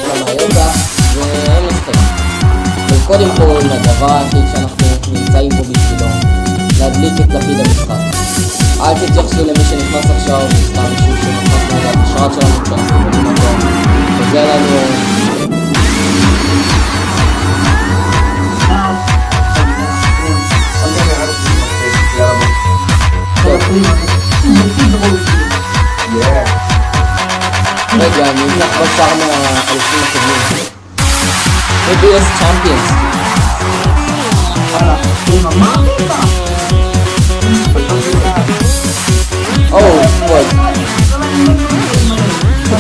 למעיותה, ואין לשחק. וקודם כל, הדבר היחיד שאנחנו נמצאים פה בשבילו, להדליק את לפיד המשחק. אל תתייחסו למי שנכנס עכשיו, סתם מישהו שנכנס נגד השרת שלנו כשאנחנו בונים אותו. וזה לנו... רגע, אני אקח בשר מהאלופים הקודמים. ABS צ'אמפיונס. Oh, what?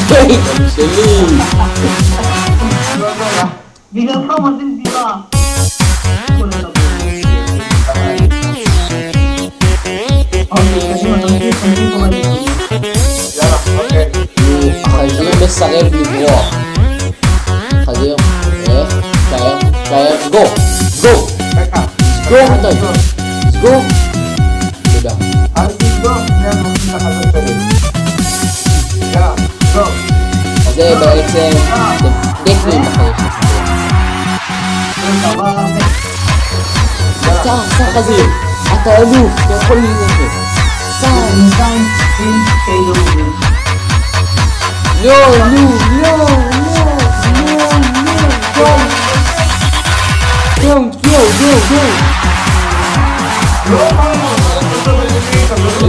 Wait, שלי. בגלל כמה זה דירה. החזיר מסרב לברוח. חזיר, תאר, גו! גו! גו מתי? גו! תודה. אל תגדור, אני מוכן את החזר שלי. יאללה, גו. זה בעצם דקלים בחיים שלך. סע חזיר, אתה אלוף, אתה יכול ללכת. סע. לא, go.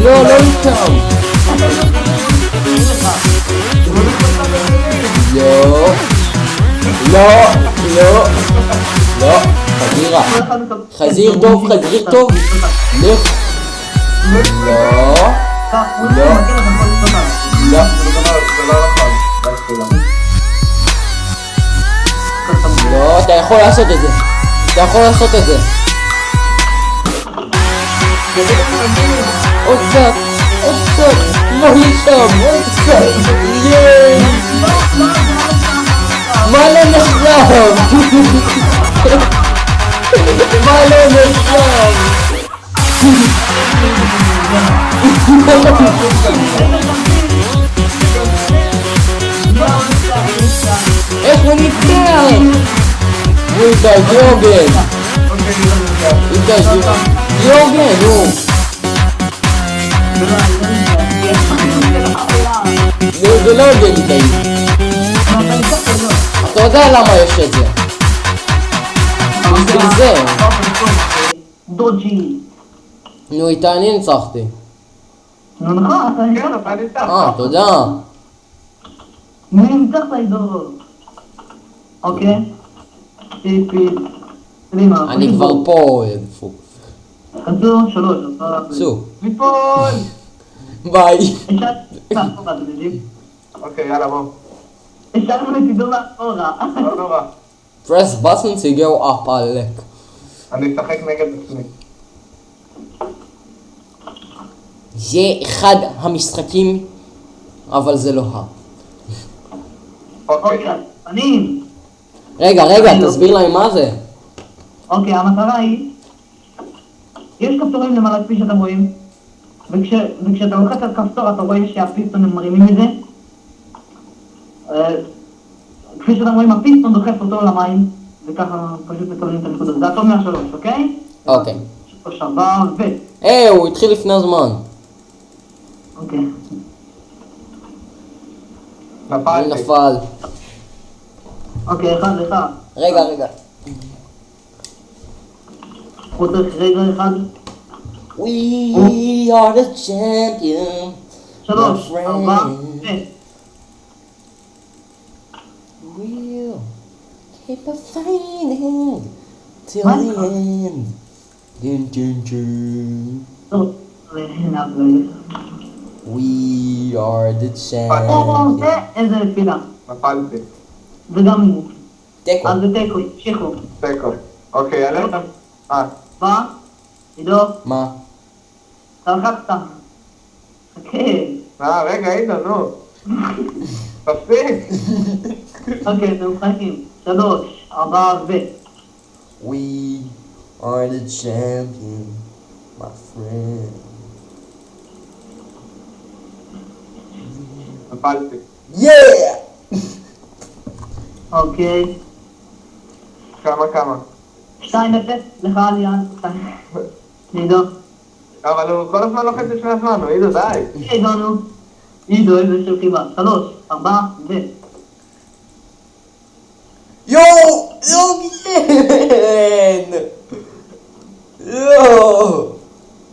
לא איתם. לא, חזירה. חזיר טוב. לא. לא, אתה יכול לעשות את זה. עוד קצת, לא לשם, עוד קצת, ייי! מה לא נחלם? איך הוא נפגע? איתה, יוגן, נו. זה לא הוגן איתי. אתה יודע למה יש את זה. בשביל זה. דוג'י. נו, איתה אני ניצחתי. נו נכון, אתה ניצח. תודה. מי ניצחת איתו? אוקיי. אני כבר פה. כנסו 3. צאו. ליפול! ביי. אוקיי, יאללה בוא. השארנו לצידו מאחורה. לא נורא. press button to go up, עלק. אני אשחק נגד עצמי. זה אחד המשחקים, אבל זה לא אוקיי. אני. רגע, תסביר להם מה זה. אוקיי, המטרה היא, יש כפתורים למעלה כפי שאתם רואים, וכשאתה לוחץ על כפתור אתה רואה שהפיסטון מרימים את זה. כפי שאתם רואים, הפיסטון דוחף אותו למים, וככה פשוט מקבלים את הנקודות. זה הטוב מהשלוש, אוקיי? אוקיי. שלוש הבא הוא התחיל לפני הזמן. אוקיי. הוא נפלתי. נפל. אוקיי, אחד. רגע. הוא צריך רגע אחד. We are the champion. שלוש, ארבע, We'll keep on fighting till מה? the end. טוב, We are the או, champion. איזה נפילה. נפלתי. וגם הוא. תיקו. אז זה תיקו, המשיכו. תיקו. אוקיי, יאללה. בא, עידו, מה? אתה לחצת. חכה. רגע, עידו, נו. תפסיק. אוקיי, אתם מחכים. שלוש, ארבע, We are the champion, my friend. נפלתי. Yeah! אוקיי. כמה? 2-0 לך ליאן. עידו. אבל הוא כל הזמן לוחץ לפני הזמן, עידו, די. עידו נו. עידו איזה של חיבה. 3, 4 ו... יואו! כן! יואו! הוא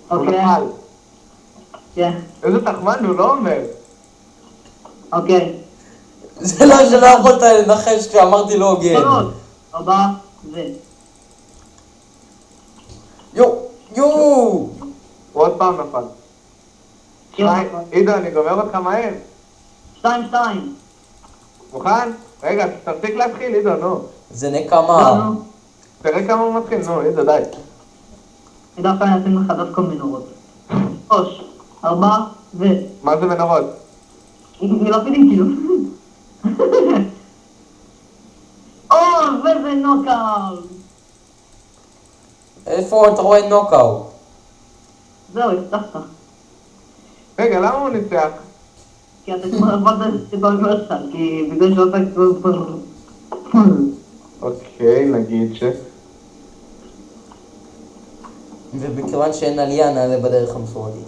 אוקיי. נפל. כן. איזה תחמן הוא לא אומר. אוקיי. זה לא שלא יכולת לנחש כשאמרתי לא הוגן. 3, 4 ו... יואו! הוא עוד פעם נפל. עידו, אני גומר אותך מהר. 2-2. מוכן? רגע, תפסיק להתחיל, עידו, נו. זה לא, נקמה. נו. תראה כמה הוא מתחיל, נו, עידו, די. אני דווקא אשים לך דווקא מנורות. 3, 4 ו... מה זה מנורות? מלפידים כאילו. וזה נוקאוט. איפה אתה רואה נוקאוט? זהו, הבטחת. רגע, למה הוא ניצח? כי אתה כבר עבדת את הרגל שלך, כי בגלל שאתה כבר... אוקיי, נגיד ש... ובכיוון שאין עלייה נעלה בדרך המסורתית.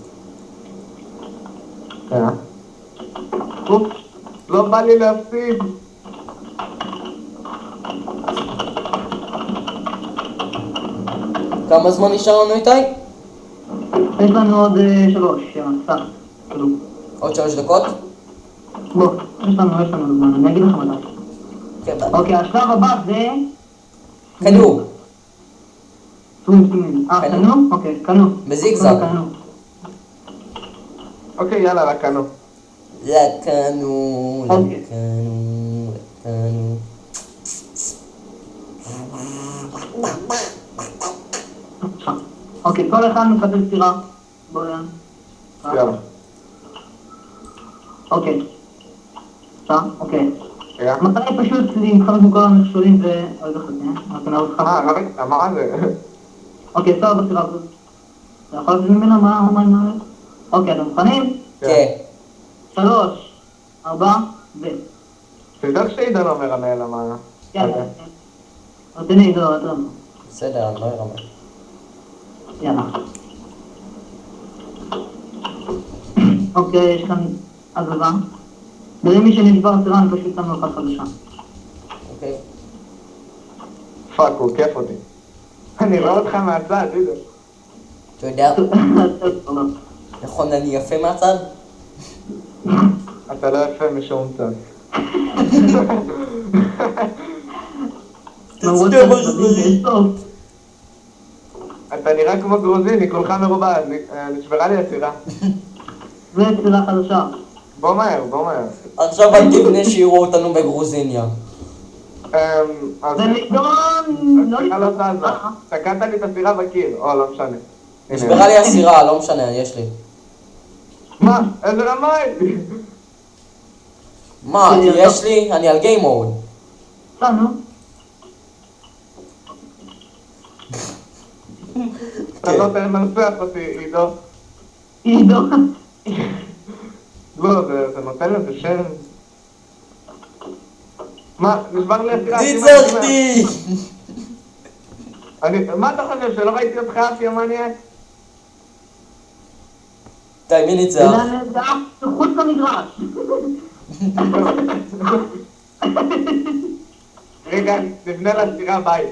אופ, לא בא לי להפסיד. כמה זמן נשאר לנו איתי? יש לנו עוד 3, סך, כאילו. עוד 3 דקות? בוא, יש לנו זמן, אני אגיד לך מתי. כן, ביי. אוקיי, השלב הבא זה... כדור. סווים. קנו? אוקיי, קנו. בזיגזג. קנו. אוקיי, יאללה, לקנו. לקנו. אוקיי, כל אחד מקבל סירה. בוא יאללה. יאללה. אוקיי. אוקיי. רגע. המטרה היא פשוט להתחמק מכל המכשולים ו... רגע חכה, רק נעוד לך. רגע, מה זה? אוקיי, סע בסירה הזאת. אתה יכול להבין ממנה מה? אוקיי, אתם מוכנים? כן. 3, 4 ו... תדאג שעידן אומר המנהל מה... יאללה. תן לי, לא, אתה... בסדר, אני לא ארמה. יאללה. אוקיי, יש כאן עזבה. בלי מי שנשבר הסירה, אני פשוט שם לו אחת חדשה. אוקיי. פאק, הוא כיף אותי. אני רואה אותך מהצד, עידו. אתה יודע, נכון, אני יפה מהצד? אתה לא יפה משום צד. תצטער מחזרי. אתה נראה כמו גרוזיני, כולך מרובע, נשברה לי הסירה. זה סירה חדשה. בוא מהר. עכשיו אל תבנה שיראו אותנו בגרוזיניה. אז... זה נדון... הסירה לא זזה. תקעת לי את הסירה בקיר, או לא משנה. נשברה לי הסירה, לא משנה, יש לי. מה? איזה רמה הייתי? מה, יש לי? אני על גיים מוד. נו. אתה לא תנצח אותי, עידו. עידו. לא, זה נותן לזה שם. מה? נשבר לי הסירה. ניצחתי! מה אתה חושב, שלא ראיתי אותך אף ימניאק? די, מי ניצח? זה אף חוץ למגרש. רגע, נבנה לסירה בית.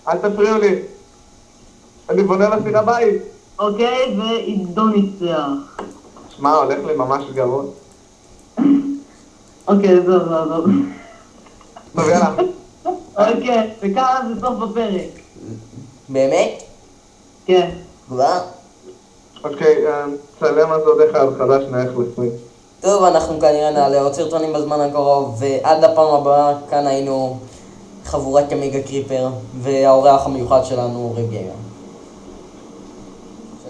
אל תפריעו לי. אני בונה לסירה בית. אוקיי, ועידו ניצח. שמע, הולך לי ממש גרוע. אוקיי, זהו. טוב, יאללה. אוקיי, וככה זה סוף הפרק. באמת? כן. כבר? אוקיי, צלם אז עוד אחד חדש נערך לפני. טוב, אנחנו כנראה נעלה עוד סרטונים בזמן הקרוב, ועד הפעם הבאה, כאן היינו חבורת ימיגה קריפר, והאורח המיוחד שלנו, ריב גיימר.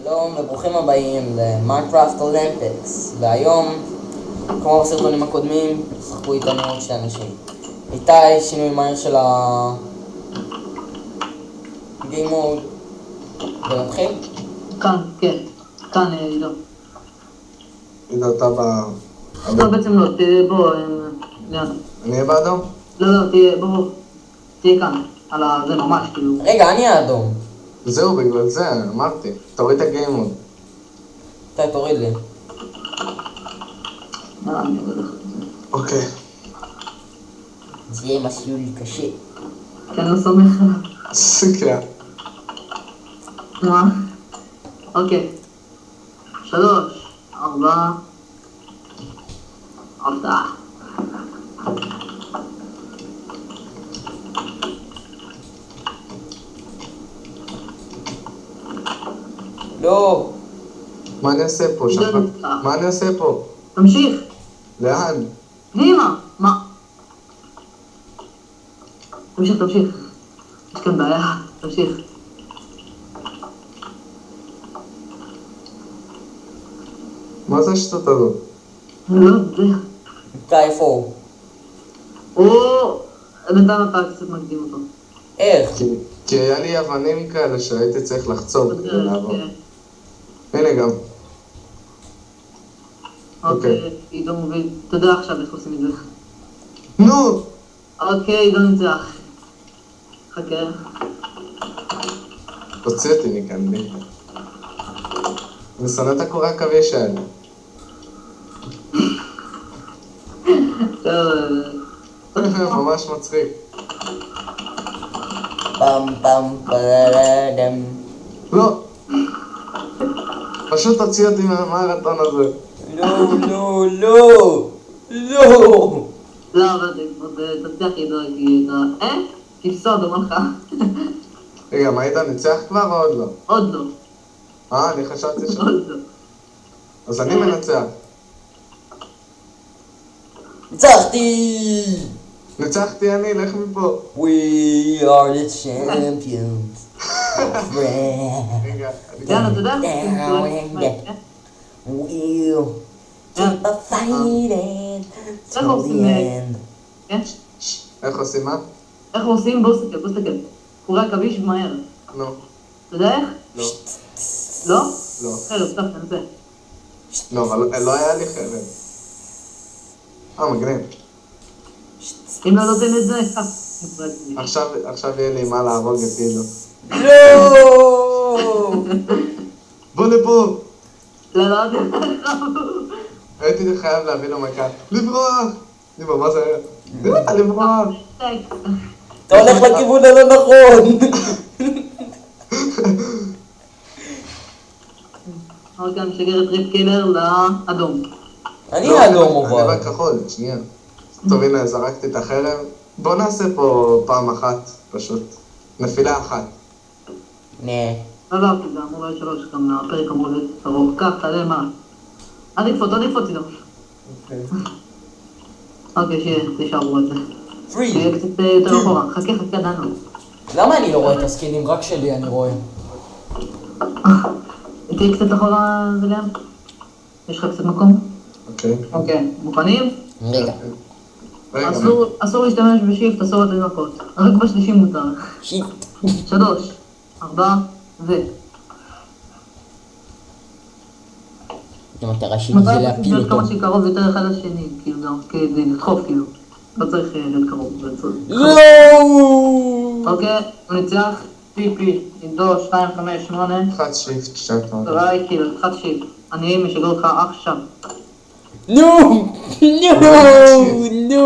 שלום וברוכים הבאים למיינקראפט אולימפיקס, והיום, כמו בסרטונים הקודמים, שחקו איתנו עוד 2 אנשים. איתי, שינוי מהיר של הגיים מוד, ונתחיל? כאן, כן. כאן, עידו. עידו, אתה לא, בעצם לא, בוא, לאן. אני אהיה באדום? לא, תהיה, בוא. תהיה כאן. על זה ממש, כאילו. רגע, אני האדום. זהו, בגלל זה, אמרתי. תוריד את הגיימוד. תוריד לי. אני אוריד לך את זה. אוקיי. זה יהיה מסלול קשה. כי אני לא סומך עליו. כן. מה? אוקיי. 3, 4. הפתעה. לא. מה אני אעשה פה? שחר? מה אני אעשה פה? תמשיך. לאן? פנימה. מה? תמשיך. יש כאן בעיה. תמשיך. מה זה השטות הזאת? אני לא יודע. איפה הוא? או... בינתיים אתה קצת מקדים אותו. איך? כי היה לי אבנים כאלה שהייתי צריך לחצוב כדי לעבור. כן. הנה גם. אוקיי, עידו מוביל. אתה יודע עכשיו איך עושים את זה. נו! אוקיי, עידו ניצח. חכה. תוציא אותי מכאן, לי. אני שונא את הקורי עכביש האלה. ממש מצחיק. פעם פרדם. לא! פשוט תוציא אותי מהמרתון הזה. לא. לא, אבל תצליח עידו, כי אתה... כבשוד, אומר לך. רגע, מה היית ניצח כבר או עוד לא? עוד לא. אני חשבתי ש... עוד לא. אז אני מנצח. ניצחתי! ניצחתי אני, לך מפה. We are the champions. רגע, יאללה, אתה יודע? We'll keep a fighting to the end. כן? איך עושים מה? איך עושים? בוא סתכל. קורי עכביש מהר. נו. אתה יודע איך? לא. לא? לא. חלק, סתם, תנסה. לא, אבל לא היה לי חרב. מגניב. אם לא נותן את זה, קח. עכשיו יהיה לי מה להרוג את אילו. לא! בוא לפה! לא, הייתי חייב להביא לו מכה. לברוח! ליבר, מה זה היה? לברוח! אתה הולך לכיוון הלא נכון! אוקיי, אני משגר את ריפ קילר לאדום. אני האדום אני אבל. בכחול, שנייה. טוב, הנה, זרקתי את החרב. בוא נעשה פה פעם אחת, פשוט. נפילה אחת. נה. לא, כי זה אמור להיות 3, גם הפרק אמור להיות ארוך. קח, תעלה מה? אל תקפוץ, עידו. אוקיי, תישארו את זה. שיהיה קצת יותר אחורה. חכה, דנו. למה אני לא רואה את הסקינים? רק שלי אני רואה. תהיה קצת אחורה, וליאם? יש לך קצת מקום? אוקיי. אוקיי, מוכנים? רגע. אסור להשתמש בשיפט, אסור לתת מכות. רק בשלישי מותר. שיט. 3, 4, המטרה שלי זה להפיל אותו. כמה שקרוב יותר אחד לשני, כאילו גם כדי לדחוף, כאילו. לא צריך להיות קרוב. לא! אוקיי, הוא ניצח. פיפי, עידו, 2, 5, 8. 1 שיפט, 2 פעם. תראי, כאילו, 1 שיפט. אני משגר אותך עכשיו. נו! נו!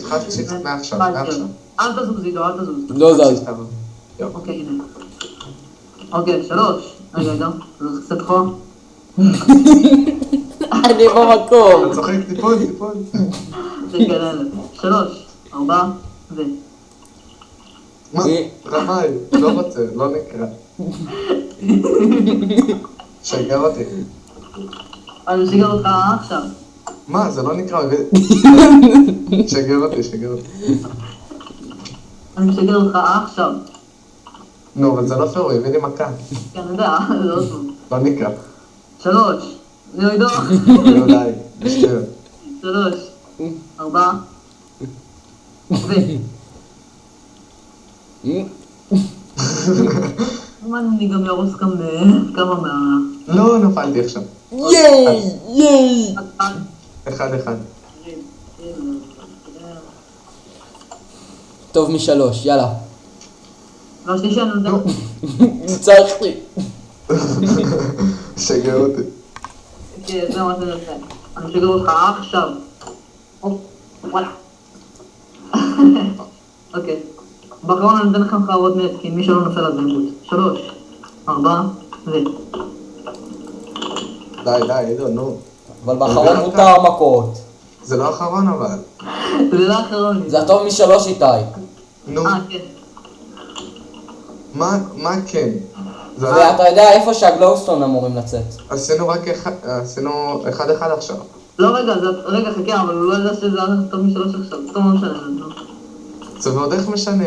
1 שיפט מעכשיו. אל תזוז, עידו, אל תזוז. לא זז. אוקיי, הנה. אוקיי, 3. רגע, עידו, תזוז קצת אחורה. אני במקום. אתה צוחק טיפול. 3, 4, מה? רמאי, לא רוצה, לא נקרא. שגר אותי. אני משגר אותך עכשיו. מה? זה לא נקרא. שגר אותי. אני משגר אותך עכשיו. נו, אבל זה לא פייר, הוא הביא לי מכה. כן, אני יודע, זה לא טוב. לא נקרא. 3, זה עידו. אולי, בשטויות. 3, 4, אני גם ירוס כמה מה... לא, נפלתי עכשיו. ייי! 1-1. טוב משלוש, יאללה. לא, שלישי אני נותן. ניצחתי. שגר אותי. כן, זה מה שאני עושה. אני משגר אותך עכשיו. וואלה. אוקיי. באחרון אני אתן לכם חרבות נט, כי מי שלא נופל אז נמות. 3, 4, די, עידו, נו. אבל באחרון מותר מכות. זה לא אחרון אבל. זה לא האחרון. זה הטוב משלוש איתי. נו, כן. מה כן? זה ואתה יודע איפה שהגלוסטון אמורים לצאת. עשינו רק אחד עכשיו. לא, רגע, חכה, אבל הוא לא יודע שזה הטוב משלוש עכשיו. טוב, לא משנה. זה ועוד איך משנה.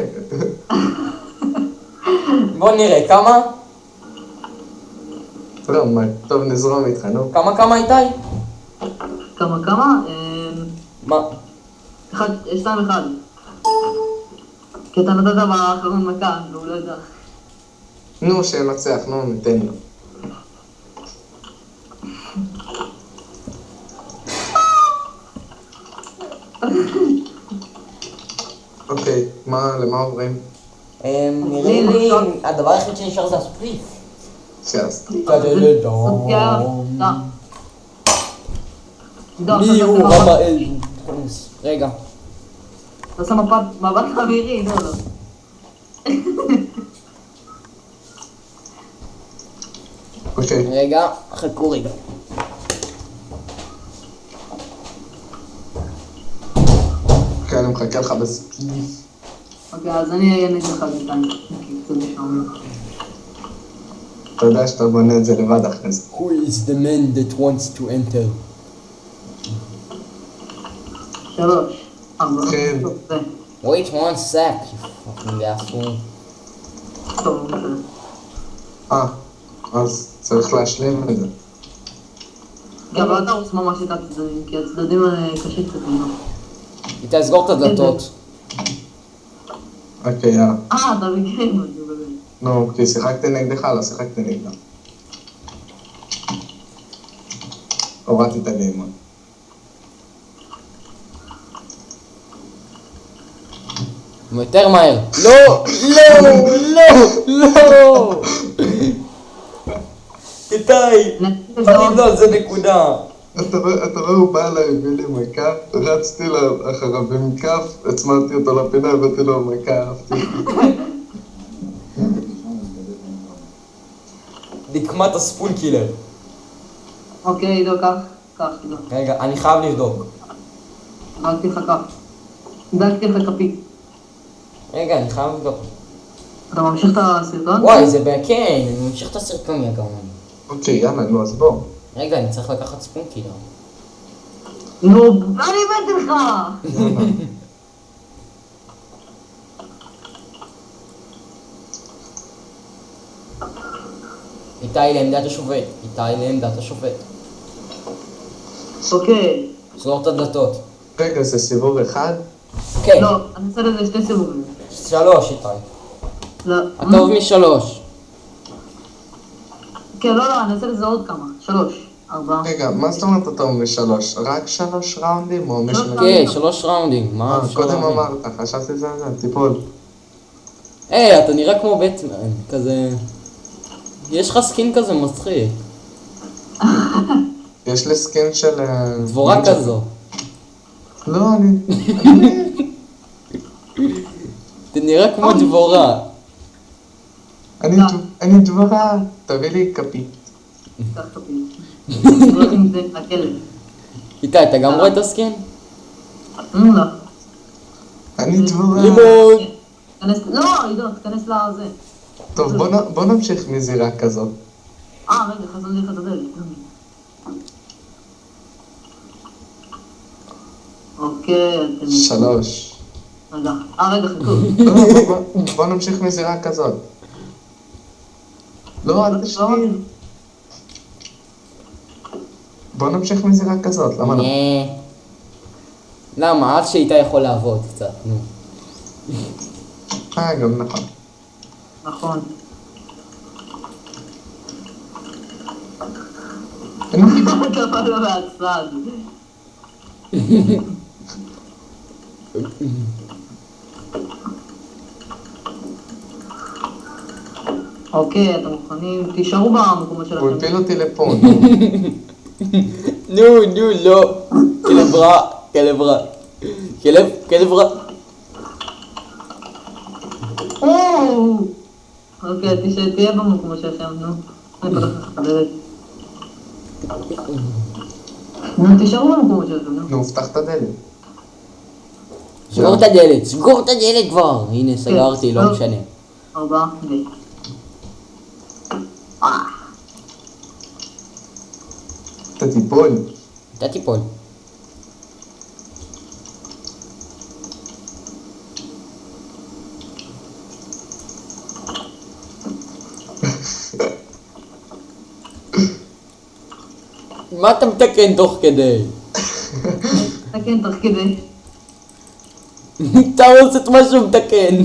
בוא נראה, כמה? לא, מה, טוב נזרום איתך, נו. כמה איתי? כמה? מה? 2-1. כי אתה נתת באחרון מכה, והוא לא יודע. נו, שינצח, נו, ניתן לו. אוקיי, למה עוברים? נראה לי, הדבר היחיד שנשאר זה הספליט. שיעשת. מי הוא רמאל? רגע. אתה עושה מבט חבירי, לא. אוקיי. רגע, חכו רגע. אוקיי, אני מחכה לך בספליט. אוקיי, אז אני אהיה נגד לך בינתיים. קצת משעמם. אתה יודע שאתה בונה את זה לבד אחרי זה. Who is the man that wants to enter? 3, 4, כן. Wait one sec, you fucking asshole. טוב, אז צריך להשלים את זה. גם לא תרוץ ממש את הצדדים, כי הצדדים קשה קצת ממנו. איתי, סגור את הדלתות. אוקיי, יאללה. אתה בגיים, זה באמת. נו, כי שיחקתי נגדך, לא שיחקתי נגדם. הורדתי את הגיימון. יותר מהר. לא! איתי! אני לא, זה נקודה. אתה רואה, הוא בא אליי, הביא לי מכה, רצתי אחריו עם כף, הצמדתי אותו לפינה, הבאתי לו מכה, אהבתי. דקמת הספון קילר. אוקיי, עידו, קח, עידו. רגע, אני חייב לבדוק. דקתי לך כף. דקתי לך כפי. רגע, אני חייב לבדוק. אתה ממשיך את הסרטון? וואי, זה כן, אני ממשיך את הסרטון יא גאון. אוקיי, יאללה, נו, אז בוא. רגע, אני צריך לקחת ספון קילר. נו, אני הבאתי לך! איתי לעמדת השופט. אוקיי. סגור את הדלתות. רגע, זה סיבוב אחד? כן. לא, אני אעשה לזה 2 סיבובים. 3 איתי. לא. הטוב משלוש. כן, לא, אני אעשה לזה עוד כמה. 3, 4. רגע, מה זאת אומרת אתה אומר 3? רק 3 ראונדים או מישהו? כן, 3 ראונדים. מה אפשר קודם להבין? אמרת, חשבתי זה, טיפול. היי, אתה נראה כמו בטמן, כזה... יש לך סקין כזה מצחיק. יש לי סקין של... דבורה כזו. לא, אני... אתה נראה כמו דבורה. אני דבורה, תביא לי כפית. קח כפי. לא עם זה, הכלב. איתי, אתה גם רואה את הסקין? לא. אני דבורה. לימון! לא, עידו, תכנס לזה. טוב, בוא נמשיך מזירה כזאת. רגע, חזרתי לך את הדלת. אוקיי, אתם... 3. רגע, חכו. לא, בוא נמשיך מזירה כזאת. לא, אל תשאיר. בוא נמשיך מזירה כזאת, למה לא? למה? עד שאיתי יכול לעבוד קצת, נו. גם נכון. נכון. אתה בא לו מהצד. אוקיי, אתם מוכנים? תישארו במקומות הוא שלכם. הפיל אותי לפה. נו, לא. כלב רע, כלב רע. כלב רע. אוקיי, תהיה במקומות שלכם, נו. אני פותח לך את הדלת. נו, תישארו במקומות שלכם, נו. נו, פתח את הדלת. סגור את הדלת כבר. הנה, סגרתי, לא משנה. 4, אתה תיפול. אתה תיפול. מה אתה מתקן תוך כדי? תקן תוך כדי. אתה עושה את מה שהוא מתקן.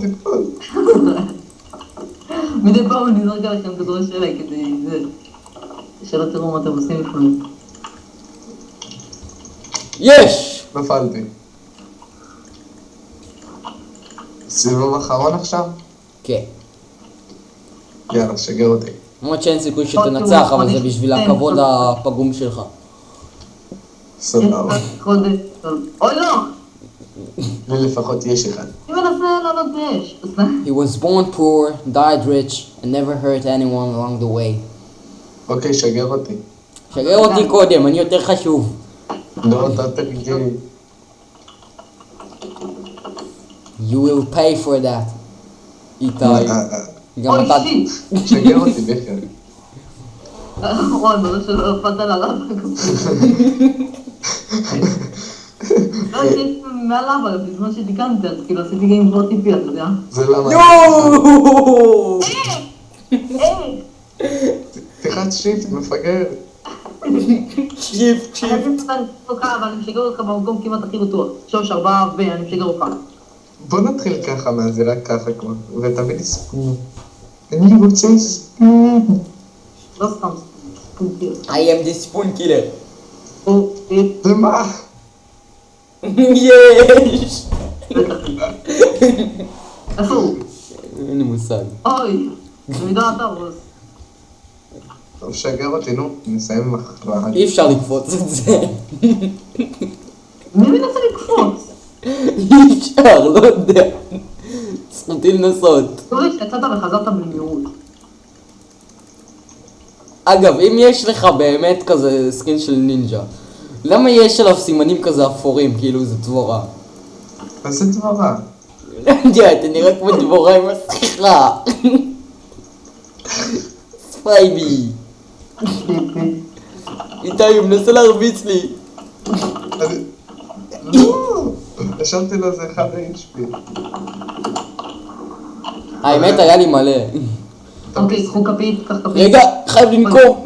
תיפול. מדי פעם אני זורק עליכם כדורי שלג כדי זה. שלא תראו מה אתם עושים לפעמים. יש! נפלתי. סיבוב אחרון עכשיו? כן. יאללה, שגר אותי. למרות שאין סיכוי שתנצח, אבל זה בשביל הכבוד הפגום שלך. סבבה. אוי לא! לי לפחות יש אחד. אני מנסה לעלות באש. He was born poor, died rich, and never hurt anyone along the way. אוקיי, שגר אותי. שגר אותי קודם, אני יותר חשוב. לא, אתה תרגיל. You will pay for that. איתי. גם אוי אתה... שיט! שגר אותי בכלל. וואי, מראה שלא נפלת עליו. לא, יש מעל אבא, בזמן שתיקנתי, אז כאילו עשיתי גיים כבר טיפי, אתה יודע? זה למה. יואו! פתיחת שיפט, מפגר. שיפט. אבל אני משגר אותך במקום כמעט הכי בטוח. 3, 4 ואני משגר אותך. בוא נתחיל ככה מהזירה ככה כבר, ותביא לי ספון. אני רוצה ספון. לא סתם ספונטיר. I am the spoon killer. זה מה? יש! איפה הוא? אין לי מושג. אוי! במידה אתה רוס. טוב, שגר אותי, נו, נסיים עם הכרעה. אי אפשר לקפוץ את זה. מי מנסה לקפוץ? אי אפשר, לא יודע. זכותי לנסות. תורי שיצאת וחזרת במהירות. אגב, אם יש לך באמת כזה סקין של נינג'ה, למה יש עליו סימנים כזה אפורים, כאילו זה דבורה? אז זה דברה. לא יודע, אתה נראה כמו דבורה עם השיחה. ספייבי. איתי, הוא מנסה להרביץ לי. לא! השארתי לו איזה 1 HP. האמת היה לי מלא. אוקיי, קחו כפית, קח כפית. רגע, חייב לנקום.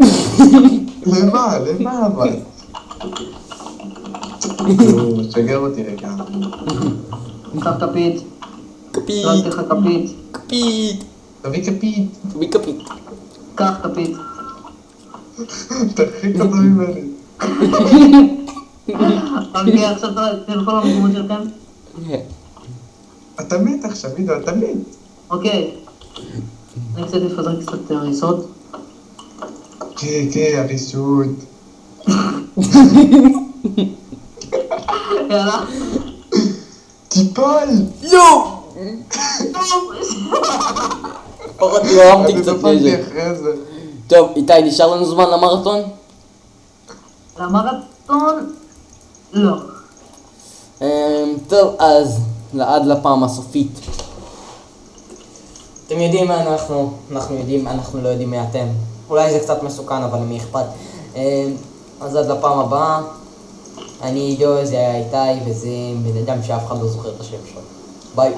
למה? למה אבל? נו, שגר אותי רגע. קח כפית. כפית, רק לך כפית. כפית. תביא כפית. תביא כפית. קח כפית. תרחיק אותו ממני. אוקיי, עכשיו תלכו למקומות שלכם. אתה מת עכשיו, עידו, אתה מת. אוקיי. אני קצת לפזר קצת הריסות. כן, הריסות. יאללה. טיפול! לא! פחות הרמתי אני קצת נפלתי נזק. אחרי זה. טוב, איתי, נשאר לנו זמן למרתון? למרתון? לא. טוב, אז עד לפעם הסופית. אתם יודעים מה אנחנו יודעים, אנחנו לא יודעים מי אתם. אולי זה קצת מסוכן, אבל למי אכפת. אז עד לפעם הבאה. אני עידו, זה היה איתי, וזה בן אדם שאף אחד לא זוכר את השם שלו. ביי.